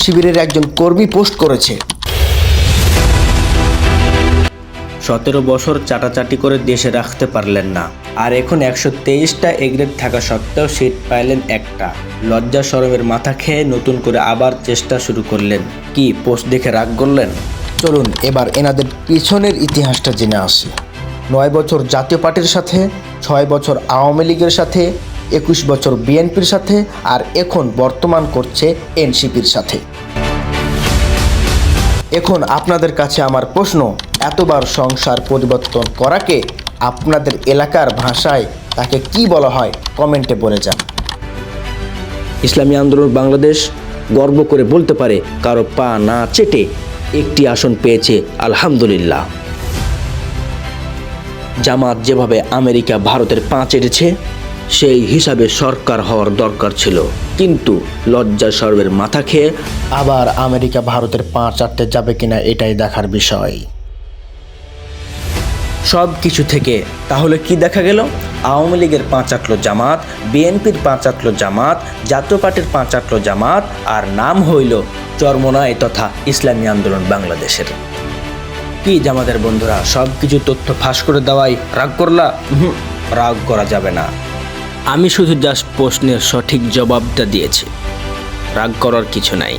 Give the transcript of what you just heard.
শিবিরের একজন কর্মী পোস্ট করেছে। 17 বছর চাটাচাটি করে দেশে রাখতে পারলেন না, আর এখন 123টা এ গ্রেড থাকা সত্ত্বেও সিট পাইলেন একটা। লজ্জা শরমের মাথা খেয়ে নতুন করে আবার চেষ্টা শুরু করলেন। কি পোস্ট দেখে রাগ করলেন? চলুন এবার এনাদের পিছনের ইতিহাসটা জেনে আসি। 9 বছর জাতীয় পার্টির সাথে, 6 বছর আওয়ামী লীগের সাথে, 21 বছর বিএনপির সাথে, আর এখন বর্তমান করছে এনসিপির সাথে। এখন আপনাদের কাছে আমার প্রশ্ন, এতবার সংসার পরিবর্তন করাকে আপনাদের এলাকার ভাষায় তাকে কি বলা হয়? কমেন্টে বলে যান। ইসলামী আন্দোলন বাংলাদেশ গর্ব করে বলতে পারে, কারো পা না চেটে একটি আসন পেয়েছে, আলহামদুলিল্লাহ। জামাত যেভাবে আমেরিকা ভারতের পা চেটেছে, সেই হিসাবে সরকার হওয়ার দরকার ছিল, কিন্তু লজ্জা শরমের মাথা খেয়ে আবার আমেরিকা ভারতের পা চাটতে যাবে কিনা এটাই দেখার বিষয়। সব কিছু থেকে তাহলে কি দেখা গেল? আওয়ামী লীগের পা চাটলো জামাত, বিএনপির পা চাটলো জামাত, জাতীয় পার্টির পা চাটলো জামাত, আর নাম হইল চরমোনাই তথা ইসলামী আন্দোলন বাংলাদেশের। কি জামাতের বন্ধুরা, সব কিছু তথ্য ফাঁস করে দেওয়াই রাগ করলা? রাগ করা যাবে না। আমি শুধু জাস্ট প্রশ্নের সঠিক জবাবটা দিয়েছি, রাগ করার কিছু নাই।